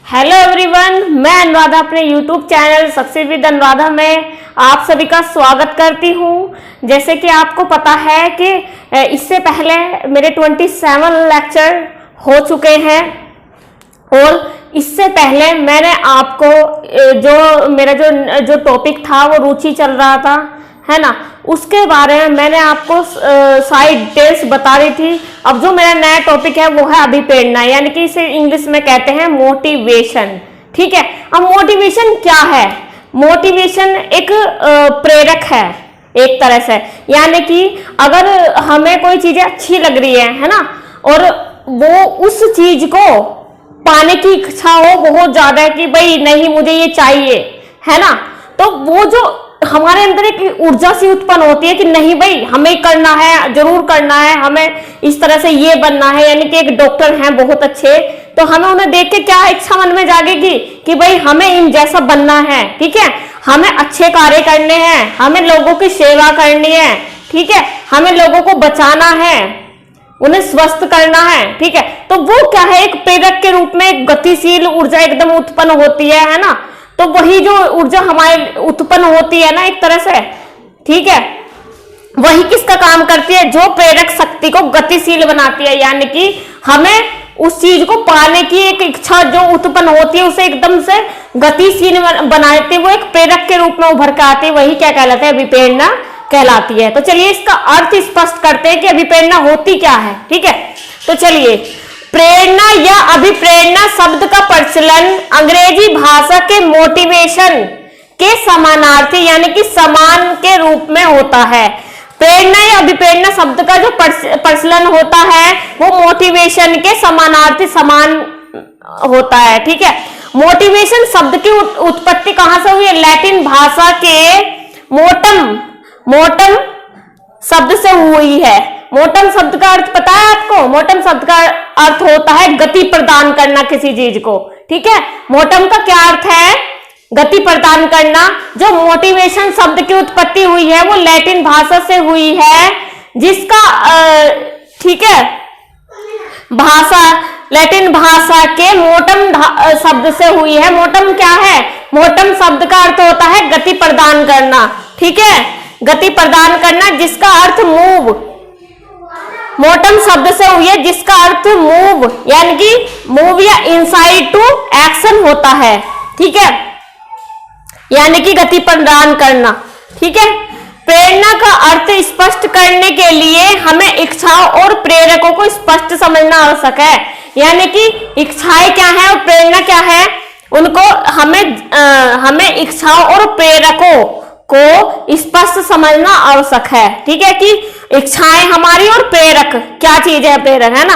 Hello everyone, मैं अनुराधा अपने YouTube channel success with Anuradha में आप सभी का स्वागत करती हूं। जैसे कि आपको पता है कि इससे पहले मेरे 27 लेक्चर हो चुके हैं और इससे पहले मैंने आपको जो मेरा जो टॉपिक था वो रुचि चल रहा था, है ना, उसके बारे में मैंने आपको सारी डिटेल्स बता दी थी। अब जो मेरा नया टॉपिक है वो है अभिप्रेरणा, यानी कि इसे इंग्लिश में कहते हैं मोटिवेशन। ठीक है, अब मोटिवेशन क्या है? मोटिवेशन एक प्रेरक है एक तरह से, यानी कि अगर हमें कोई चीजें अच्छी लग रही है ना, और वो उस चीज को पाने की इच्छा हो बहुत ज्यादा है कि भाई नहीं मुझे ये चाहिए, है ना, तो वो जो हमारे अंदर एक ऊर्जा सी उत्पन्न होती है कि नहीं भाई हमें करना है, जरूर करना है, हमें इस तरह से ये बनना है। यानी कि एक डॉक्टर हैं बहुत अच्छे, तो हमें उन्हें देख के क्या इच्छा मन में जागेगी कि भाई हमें इन जैसा बनना है। ठीक है, हमें अच्छे कार्य करने हैं, हमें लोगों की सेवा करनी है। ठीक है, हमें लोगों को बचाना है, उन्हें स्वस्थ करना है। ठीक है, तो वो क्या है, एक प्रेरक के रूप में एक गतिशील ऊर्जा एकदम उत्पन्न होती है ना। तो वही जो ऊर्जा हमारे उत्पन्न होती है ना एक तरह से, ठीक है, वही किसका काम करती है? जो प्रेरक शक्ति को गतिशील बनाती है, यानी कि हमें उस चीज को पाने की एक इच्छा जो उत्पन्न होती है उसे एकदम से गतिशील बनाती है, वो एक प्रेरक के रूप में उभर कर आती है। वही क्या कहलाता है? अभिप्रेरणा कहलाती है। तो चलिए इसका अर्थ स्पष्ट करते हैं कि अभिप्रेरणा होती क्या है। ठीक है, तो चलिए, प्रेरणा या अभिप्रेरणा शब्द का प्रचलन अंग्रेजी भाषा के मोटिवेशन के समानार्थी यानी कि समान के रूप में होता है। प्रेरणा या अभिप्रेरणा शब्द का जो प्रचलन होता है वो मोटिवेशन के समानार्थी समान होता है। ठीक है, मोटिवेशन शब्द की उत्पत्ति कहां से हुई है? लैटिन भाषा के मोटम शब्द से हुई है। मोटम शब्द का अर्थ पता है आपको? मोटम शब्द का अर्थ होता है गति प्रदान करना किसी चीज को। ठीक है, मोटम का क्या अर्थ है? गति प्रदान करना। जो मोटिवेशन शब्द की उत्पत्ति हुई है वो लैटिन भाषा से हुई है, जिसका ठीक है, लैटिन भाषा के मोटम शब्द से हुई है। मोटम क्या है? मोटम शब्द का अर्थ होता है गति प्रदान करना। ठीक है, गति प्रदान करना, जिसका अर्थ मूव। मोटम शब्द से हुई है जिसका अर्थ मूव, यानी कि मूव या इंसाइट टू एक्शन होता है। ठीक है, यानी कि गति प्रदान करना। ठीक है, प्रेरणा का अर्थ स्पष्ट करने के लिए हमें इच्छाओं और प्रेरकों को स्पष्ट समझना आवश्यक है। यानी कि इच्छाएं क्या है और प्रेरणा क्या है, उनको हमें इच्छाओं और प्रेरकों को स्पष्ट समझना आवश्यक है। ठीक है, कि इच्छाएं हमारी और प्रेरक क्या चीज है? प्रेरक, है ना।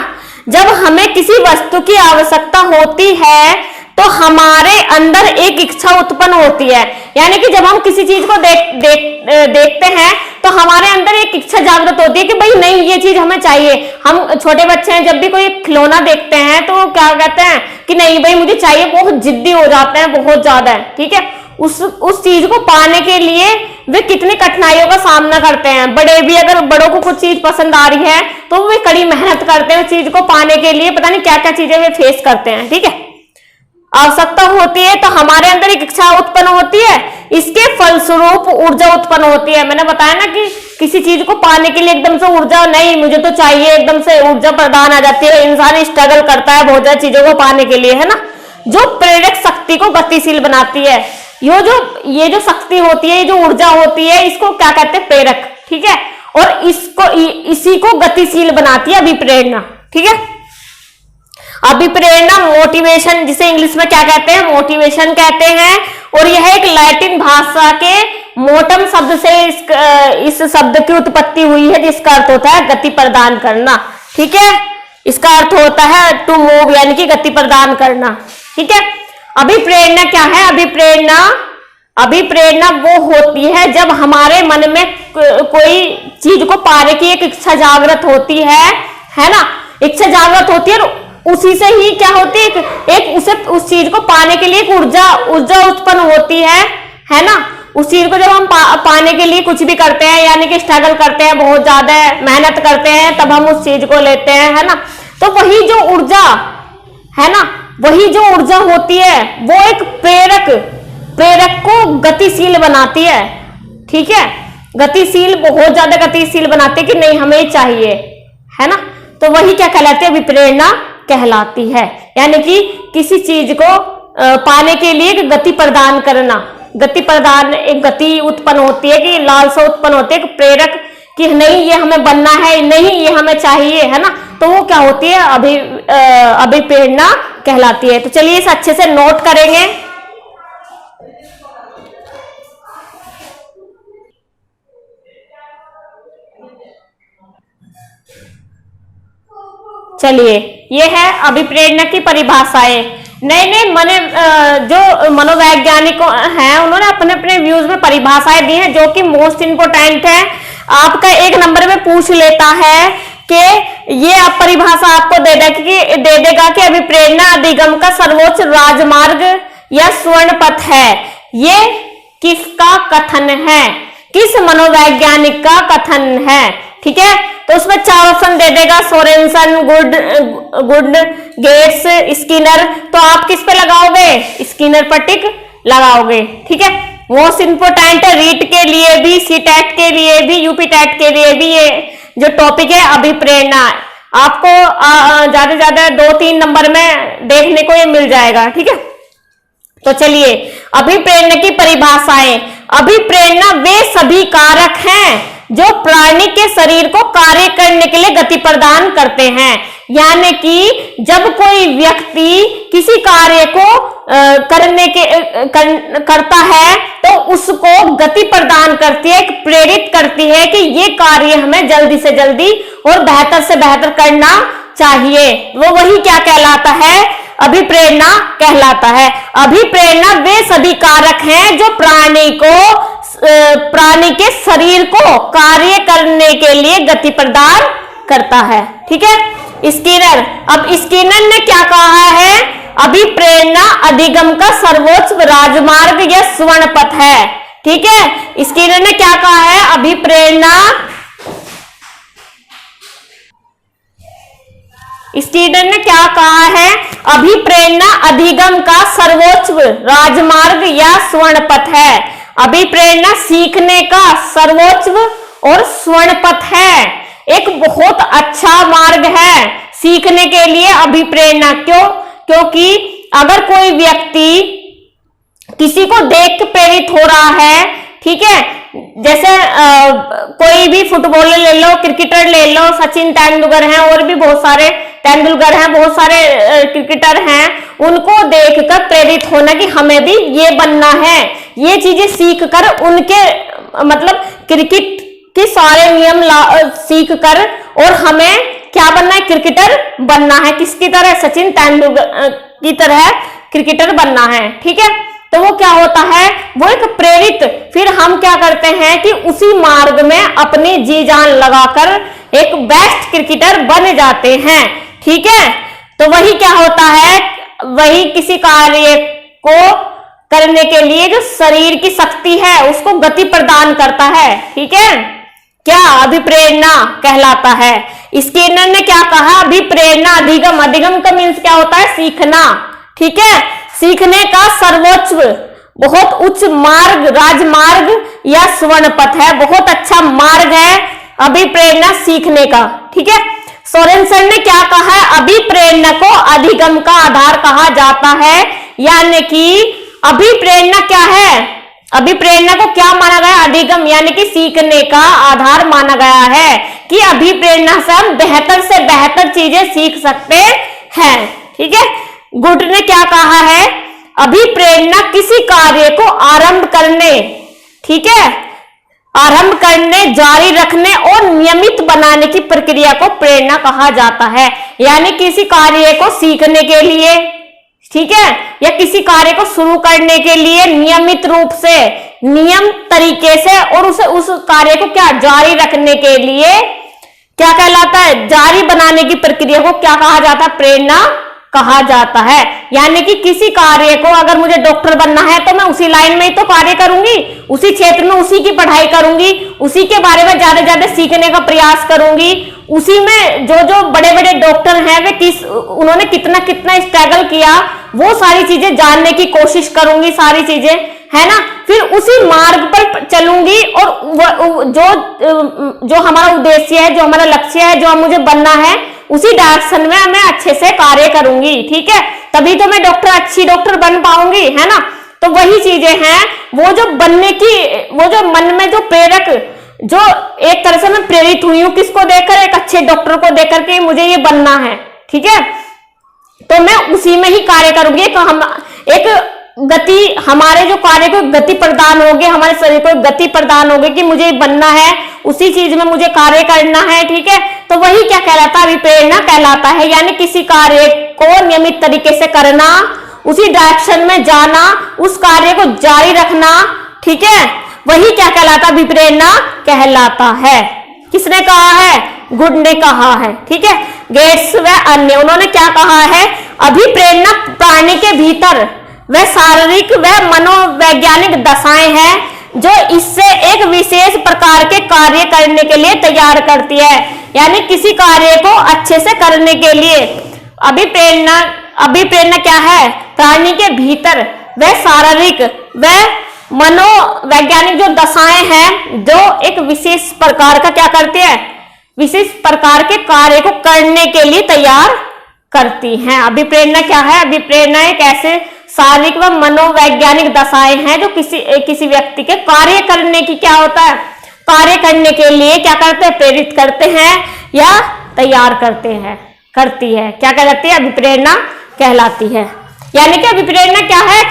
जब हमें किसी वस्तु की आवश्यकता होती है तो हमारे अंदर एक इच्छा उत्पन्न होती है। यानी कि जब हम किसी चीज को देखते हैं तो हमारे अंदर एक इच्छा जागृत होती है कि भाई नहीं ये चीज हमें चाहिए। हम छोटे बच्चे हैं, जब भी कोई खिलौना देखते हैं तो क्या कहते हैं कि नहीं भाई मुझे चाहिए, बहुत जिद्दी हो जाते हैं बहुत ज्यादा। ठीक है, उस चीज को पाने के लिए वे कितनी कठिनाइयों का सामना करते हैं। बड़े भी अगर बड़ों को कुछ चीज पसंद आ रही है तो वे कड़ी मेहनत करते हैं उस चीज को पाने के लिए, पता नहीं क्या क्या चीजें वे फेस करते हैं। ठीक है, आवश्यकता होती है तो हमारे अंदर एक इच्छा उत्पन्न होती है, इसके फलस्वरूप ऊर्जा उत्पन्न होती है। मैंने बताया ना कि किसी चीज को पाने के लिए एकदम से ऊर्जा नहीं मुझे तो चाहिए, एकदम से ऊर्जा प्रदान आ जाती है। इंसान स्ट्रगल करता है बहुत ज्यादा चीजों को पाने के लिए, है ना। जो प्रेरक शक्ति को गतिशील बनाती है, ये जो शक्ति होती है, ये जो ऊर्जा होती है, इसको क्या कहते हैं? प्रेरक। ठीक है, और इसी को गतिशील बनाती है अभिप्रेरणा। ठीक है, अभिप्रेरणा मोटिवेशन, जिसे इंग्लिश में क्या कहते हैं? मोटिवेशन कहते हैं। और यह एक लैटिन भाषा के मोटम शब्द से इस शब्द की उत्पत्ति हुई है, जिसका अर्थ होता है गति प्रदान करना। ठीक है, इसका अर्थ होता है टू मूव, यानी कि गति प्रदान करना। ठीक है, अभिप्रेरणा क्या है? अभिप्रेरणा वो होती है जब हमारे मन में कोई चीज को पाने की एक इच्छा जागृत होती है ना। इच्छा जागृत होती है और उसी से ही क्या होती है, एक उस चीज को पाने के लिए एक ऊर्जा उत्पन्न होती है ना। उस चीज को जब हम पाने के लिए कुछ भी करते हैं, यानी कि स्ट्रगल करते हैं, बहुत ज्यादा मेहनत करते हैं, तब हम उस चीज को लेते हैं, है ना। तो वही जो ऊर्जा है ना, वही जो ऊर्जा होती है वो एक प्रेरक को गतिशील बनाती है। ठीक है, गतिशील, बहुत ज्यादा गतिशील बनाते कि नहीं हमें चाहिए, है ना। तो वही क्या कहलाती है, अभिप्रेरणा कहलाती है। यानी कि किसी चीज को पाने के लिए गति प्रदान करना, गति प्रदान, एक गति उत्पन्न होती है कि लालसा उत्पन्न होती है, कि प्रेरक कि नहीं ये हमें बनना है, नहीं ये हमें चाहिए, है ना। तो वो क्या होती है, अभिप्रेरणा कहलाती है। तो चलिए इसे अच्छे से नोट करेंगे। चलिए, ये है अभिप्रेरणा की परिभाषाएं। नए नए जो मनोवैज्ञानिक हैं उन्होंने अपने अपने व्यूज में परिभाषाएं दी हैं जो कि मोस्ट इंपोर्टेंट है। आपका एक नंबर में पूछ लेता है कि ये आप परिभाषा आपको दे देगा कि अभिप्रेरणा अधिगम का सर्वोच्च राजमार्ग या स्वर्ण पथ है। ये किसका कथन है, किस मनोवैज्ञानिक का कथन है। ठीक है, तो उसमें 4 ऑप्शन दे देगा, सोरेनसन, गुड, गेट्स, स्किनर। तो आप किस पे लगाओगे, स्किनर पर टिक लगाओगे। ठीक है, मोस्ट इंपोर्टेंट है रीट के लिए भी, सीटेट के लिए भी, यूपी टेट के लिए भी। ये जो टॉपिक है अभिप्रेरणा आपको ज्यादा ज्यादा 2-3 नंबर में देखने को ये मिल जाएगा। ठीक है, तो चलिए अभिप्रेरणा की परिभाषाएं। अभिप्रेरणा वे सभी कारक हैं जो प्राणी के शरीर को कार्य करने के लिए गति प्रदान करते हैं। यानी कि जब कोई व्यक्ति किसी कार्य को करता है तो उसको गति प्रदान करती है, प्रेरित करती है कि ये कार्य हमें जल्दी से जल्दी और बेहतर से बेहतर करना चाहिए। वो वही क्या कहलाता है, अभिप्रेरणा कहलाता है। अभिप्रेरणा वे सभी कारक हैं जो प्राणी के शरीर को कार्य करने के लिए गति प्रदान करता है। ठीक है, स्किनर, अब स्किनर ने क्या कहा है, अभिप्रेरणा अधिगम का सर्वोच्च राजमार्ग या स्वर्ण पथ है। ठीक है, स्किनर ने क्या कहा है, स्किनर ने क्या कहा है, अभिप्रेरणा अधिगम का सर्वोच्च राजमार्ग या स्वर्ण पथ है। अभिप्रेरणा सीखने का सर्वोच्च और स्वर्ण पथ है, एक बहुत अच्छा मार्ग है सीखने के लिए अभिप्रेरणा। क्यों? क्योंकि अगर कोई व्यक्ति किसी को देख के प्रेरित हो रहा है, ठीक है, जैसे कोई भी फुटबॉलर ले लो, क्रिकेटर ले लो, सचिन तेंदुलकर हैं, और भी बहुत सारे तेंदुलकर हैं, बहुत सारे क्रिकेटर हैं, उनको देखकर प्रेरित होना कि हमें भी ये बनना है। ये चीजें सीखकर उनके मतलब क्रिकेट के सारे नियम सीख कर और हमें क्या बनना है, क्रिकेटर बनना है। किसकी तरह, सचिन तेंदुलकर की तरह क्रिकेटर बनना है। ठीक है, तो वो क्या होता है, वो एक प्रेरित, फिर हम क्या करते हैं कि उसी मार्ग में अपनी जी जान लगाकर एक बेस्ट क्रिकेटर बन जाते हैं। ठीक है, तो वही क्या होता है, वही किसी कार्य को करने के लिए जो शरीर की शक्ति है उसको गति प्रदान करता है। ठीक है, क्या अभिप्रेरणा कहलाता है। स्किनर ने क्या कहा, अभिप्रेरणा अधिगम, अधिगम का मीन्स क्या होता है, सीखना। ठीक है, सीखने का सर्वोच्च बहुत उच्च मार्ग, राजमार्ग या स्वर्ण पथ है, बहुत अच्छा मार्ग है अभिप्रेरणा सीखने का। ठीक है, सोरेनसन ने क्या कहा, अभिप्रेरणा को अधिगम का आधार कहा जाता है। यानी कि अभिप्रेरणा क्या है, अभिप्रेरणा को क्या माना गया, अधिगम यानी कि सीखने का आधार माना गया है कि अभिप्रेरणा से हम बेहतर से बेहतर चीजें सीख सकते हैं। ठीक है, गुड ने क्या कहा है, अभिप्रेरणा किसी कार्य को आरंभ करने, ठीक है, आरंभ करने, जारी रखने और नियमित बनाने की प्रक्रिया को प्रेरणा कहा जाता है। यानी किसी कार्य को सीखने के लिए, ठीक है, या किसी कार्य को शुरू करने के लिए नियमित रूप से, नियम तरीके से, और उस कार्य को क्या जारी रखने के लिए क्या कहलाता है, जारी बनाने की प्रक्रिया को क्या कहा जाता है, प्रेरणा कहा जाता है। यानी कि किसी कार्य को, अगर मुझे डॉक्टर बनना है तो मैं उसी लाइन में ही तो कार्य करूंगी, उसी क्षेत्र में उसी की पढ़ाई करूंगी, उसी के बारे में ज्यादा से ज्यादा सीखने का प्रयास करूंगी, उसी में जो जो बड़े बड़े डॉक्टर हैं वे उन्होंने कितना कितना स्ट्रगल किया, वो सारी चीजें जानने की कोशिश करूंगी, सारी चीजें, है ना। फिर उसी मार्ग पर चलूंगी और जो हमारा उद्देश्य है, जो हमारा लक्ष्य है, जो मुझे बनना है, उसी डायरेक्शन में मैं अच्छे से कार्य करूंगी, ठीक है। तभी तो मैं अच्छी डॉक्टर बन पाऊंगी, है ना। तो वही चीजें हैं, वो जो बनने की, वो जो मन में जो प्रेरक, जो एक तरह से मैं प्रेरित हुई हूं किसको देखकर, एक अच्छे डॉक्टर को देखकर के मुझे ये बनना है, ठीक है। तो मैं उसी में ही कार्य करूंगी। तो हम एक गति, हमारे जो कार्य को गति प्रदान होगी, हमारे शरीर को गति प्रदान होगी कि मुझे बनना है, उसी चीज में मुझे कार्य करना है, ठीक है। तो वही क्या कहलाता है, अभिप्रेरणा कहलाता है। यानी किसी कार्य को नियमित तरीके से करना, उसी डायरेक्शन में जाना, उस कार्य को जारी रखना, ठीक है, वही क्या कहलाता है, अभिप्रेरणा कहलाता है। किसने कहा है, गुड ने कहा है, ठीक है। गेट्स व अन्य, उन्होंने क्या कहा है, अभिप्रेरणा प्राणी के भीतर वह शारीरिक व मनोवैज्ञानिक दशाएं हैं जो इससे एक विशेष प्रकार के कार्य करने के लिए तैयार करती है। यानी किसी कार्य को अच्छे से करने के लिए अभिप्रेरणा क्या है, प्राणी के भीतर वह शारीरिक व मनोवैज्ञानिक जो दशाएं हैं जो एक विशेष प्रकार का क्या करती है, विशेष प्रकार के कार्य को करने के लिए तैयार करती हैं। अभिप्रेरणा क्या है, अभिप्रेरणा एक ऐसे शारीरिक व मनोवैज्ञानिक दशाएं हैं जो किसी व्यक्ति के कार्य करने की क्या होता है, कार्य करने के लिए क्या करते हैं, प्रेरित करते हैं या तैयार करते हैं, करती है। क्या कहलाती है, अभिप्रेरणा कहलाती है। यानी कि अभिप्रेरणा क्या है,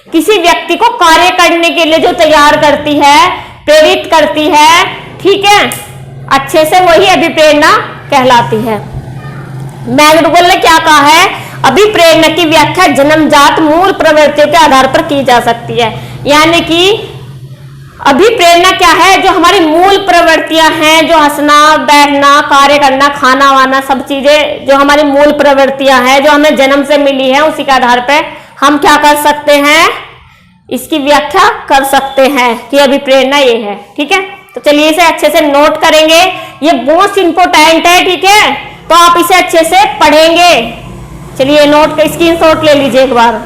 किसी व्यक्ति को कार्य करने के लिए जो तैयार करती है, प्रेरित करती है, ठीक है, अच्छे से, वही अभिप्रेरणा कहलाती है। मैकडूगल ने क्या कहा है, अभिप्रेरणा की व्याख्या जन्मजात मूल प्रवृत्तियों के आधार पर की जा सकती है। यानी कि अभिप्रेरणा क्या है, जो हमारी मूल प्रवृत्तियां हैं, जो हंसना, बैठना, कार्य करना, खाना वाना, सब चीजें जो हमारी मूल प्रवृत्तियां हैं, जो हमें जन्म से मिली है, उसी के आधार पर हम क्या कर सकते हैं, इसकी व्याख्या कर सकते हैं कि अभिप्रेरणा ये है, ठीक है। तो चलिए इसे अच्छे से नोट करेंगे, ये मोस्ट इंपोर्टेंट है, ठीक है। तो आप इसे अच्छे से पढ़ेंगे। चलिए नोट का स्क्रीनशॉट ले लीजिए एक बार।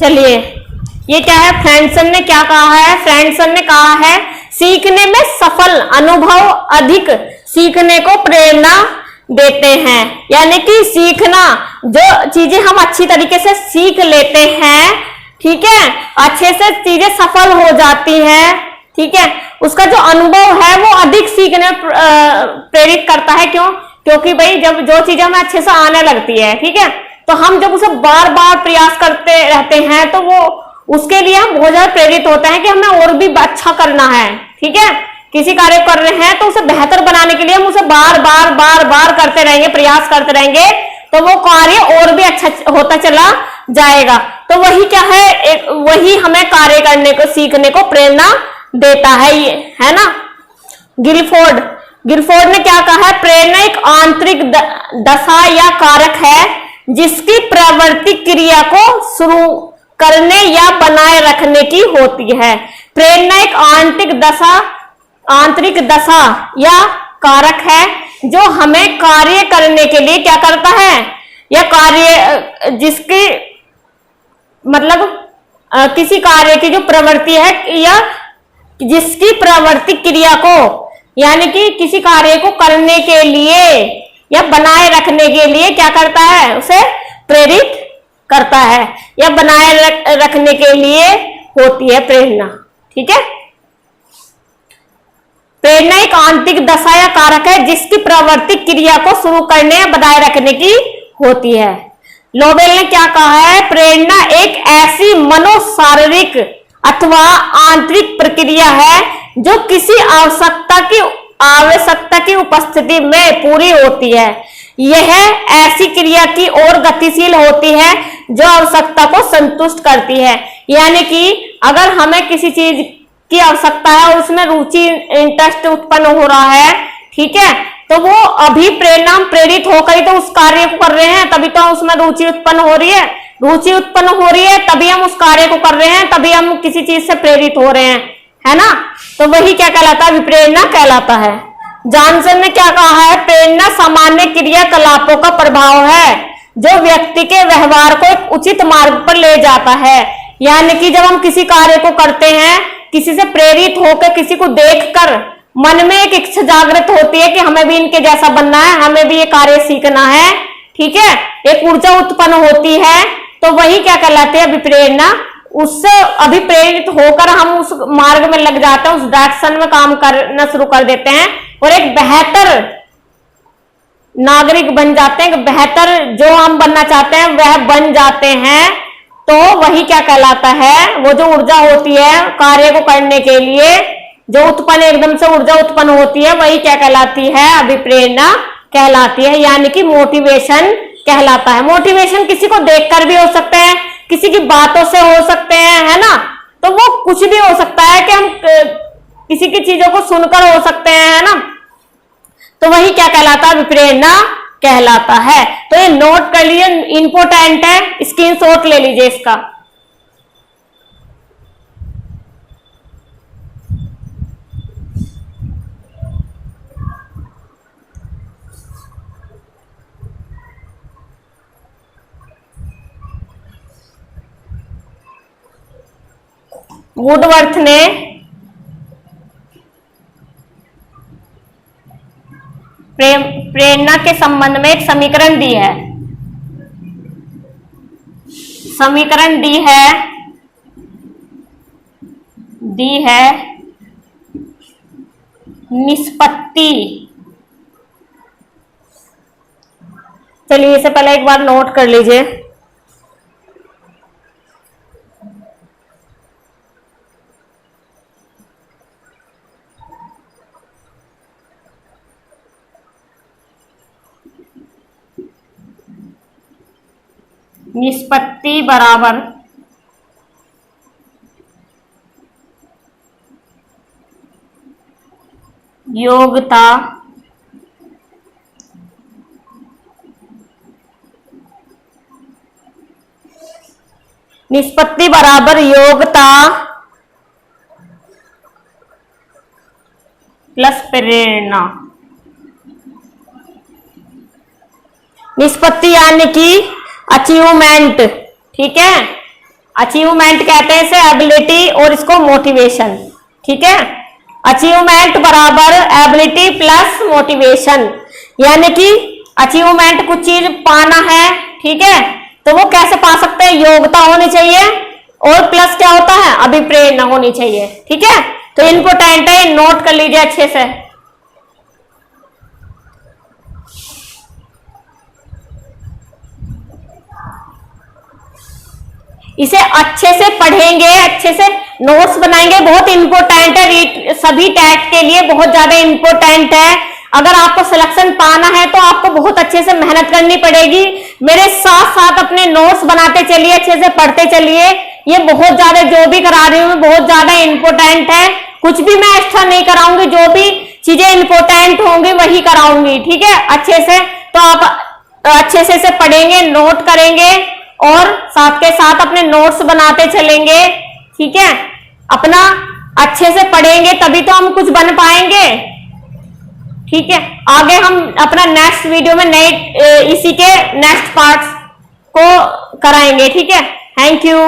चलिए ये क्या है, फ्रेंडसन ने क्या कहा है, फ्रेंडसन ने कहा है सीखने में सफल अनुभव अधिक सीखने को प्रेरणा देते हैं। यानी कि सीखना, जो चीजें हम अच्छी तरीके से सीख लेते हैं, ठीक है, अच्छे से चीजें सफल हो जाती हैं, ठीक है, उसका जो अनुभव है वो अधिक सीखने प्रेरित करता है। क्यों, क्योंकि भाई जब जो चीजें हमें अच्छे से आने लगती है, ठीक है, तो हम जब उसे बार बार प्रयास करते रहते हैं तो वो उसके लिए हम बहुत ज्यादा प्रेरित होते हैं कि हमें और भी अच्छा करना है, ठीक है। किसी कार्य कर रहे हैं तो उसे बेहतर बनाने के लिए हम उसे बार बार करते रहेंगे, प्रयास करते रहेंगे, तो वो कार्य और भी अच्छा होता चला जाएगा। तो वही क्या है, वही हमें कार्य करने को, सीखने को प्रेरणा देता है, ये है ना। गिलफोर्ड ने क्या कहा है, प्रेरणा एक आंतरिक दशा या कारक है जिसकी प्रवृत्ति क्रिया को शुरू करने या बनाए रखने की होती है। प्रेरणा एक आंतरिक दशा या कारक है जो हमें कार्य करने के लिए क्या करता है, या कार्य जिसकी मतलब किसी कार्य की जो प्रवृत्ति है या जिसकी प्रवृत्ति क्रिया को, यानी कि किसी कार्य को करने के लिए या बनाए रखने के लिए क्या करता है, उसे प्रेरित करता है या बनाए रखने के लिए होती है प्रेरणा, ठीक है। प्रेरणा एक आंतरिक दशा या कारक है जिसकी प्रवृत्ति क्रिया को शुरू करने या बनाए रखने की होती है। लोबेल ने क्या कहा है, प्रेरणा एक ऐसी मनोशारीरिक अथवा आंतरिक प्रक्रिया है जो किसी आवश्यकता की उपस्थिति में पूरी होती है। यह ऐसी क्रिया की ओर गतिशील होती है जो आवश्यकता को संतुष्ट करती है। यानी कि अगर हमें किसी चीज की आवश्यकता है और उसमें रुचि, इंटरेस्ट उत्पन्न हो रहा है, ठीक है, तो वो अभी प्रेरणा प्रेरित होकर ही तो उस कार्य को कर रहे हैं, तभी तो उसमें रुचि उत्पन्न हो रही है, रुचि उत्पन्न हो रही है तभी हम उस कार्य को कर रहे हैं, तभी हम किसी चीज से प्रेरित हो रहे हैं, है ना। तो वही क्या कहलाता है, विप्रेरणा कहलाता है। जॉनसन ने क्या कहा है, प्रेरणा सामान्य क्रियाकलापों का प्रभाव है जो व्यक्ति के व्यवहार को एक उचित मार्ग पर ले जाता है। यानी कि जब हम किसी कार्य को करते हैं, किसी से प्रेरित होकर, किसी को देखकर मन में एक इच्छा जागृत होती है कि हमें भी इनके जैसा बनना है, हमें भी ये कार्य सीखना है, ठीक है, एक ऊर्जा उत्पन्न होती है, तो वही क्या कहलाती है, विप्रेरणा। उससे अभिप्रेरित होकर हम उस मार्ग में लग जाते हैं, उस डायरेक्शन में काम करना शुरू कर देते हैं और एक बेहतर नागरिक बन जाते हैं, बेहतर जो हम बनना चाहते हैं वह बन जाते हैं। तो वही क्या कहलाता है, वो जो ऊर्जा होती है कार्य को करने के लिए, जो उत्पन्न एकदम से ऊर्जा उत्पन्न होती है, वही क्या कहलाती है, अभिप्रेरणा कहलाती है, यानी कि मोटिवेशन कहलाता है। मोटिवेशन किसी को देखकर भी हो सकते हैं, किसी की बातों से हो सकते हैं, है ना। तो वो कुछ भी हो सकता है कि हम किसी की चीजों को सुनकर हो सकते हैं, है ना। तो वही क्या कहलाता है, विप्रेरणा कहलाता है। तो ये नोट कर लीजिए, इंपॉर्टेंट है, स्क्रीनशॉट ले लीजिए इसका। वुडवर्थ ने प्रेरणा के संबंध में एक समीकरण दी है। समीकरण दी है निष्पत्ति। चलिए इसे पहले एक बार नोट कर लीजिए। निष्पत्ति बराबर योग्यता निष्पत्ति बराबर योग्यता प्लस प्रेरणा। निष्पत्ति यानी कि अचीवमेंट, ठीक है, अचीवमेंट कहते हैं इसे, एबिलिटी, और इसको मोटिवेशन, ठीक है। अचीवमेंट बराबर एबिलिटी प्लस मोटिवेशन, यानी कि अचीवमेंट कुछ चीज पाना है, ठीक है, तो वो कैसे पा सकते हैं, योग्यता होनी चाहिए और प्लस क्या होता है, अभिप्रेरणा होनी चाहिए, ठीक है। तो इंपॉर्टेंट है, नोट कर लीजिए अच्छे से। इसे अच्छे से पढ़ेंगे, अच्छे से नोट्स बनाएंगे, बहुत इंपॉर्टेंट है, सभी टैग के लिए बहुत ज्यादा इंपॉर्टेंट है। अगर आपको सिलेक्शन पाना है तो आपको बहुत अच्छे से मेहनत करनी पड़ेगी। मेरे साथ साथ अपने नोट्स बनाते चलिए, अच्छे से पढ़ते चलिए। ये बहुत ज्यादा जो भी करा रही हूँ बहुत ज्यादा इंपॉर्टेंट है, कुछ भी मैं एक्स्ट्रा नहीं कराऊंगी, जो भी चीजें इंपॉर्टेंट होंगी वही कराऊंगी, ठीक है, अच्छे से। तो आप अच्छे से पढ़ेंगे, नोट करेंगे और साथ के साथ अपने नोट्स बनाते चलेंगे, ठीक है। अपना अच्छे से पढ़ेंगे तभी तो हम कुछ बन पाएंगे, ठीक है। आगे हम अपना नेक्स्ट वीडियो में नए इसी के नेक्स्ट पार्ट्स को कराएंगे, ठीक है। Thank you.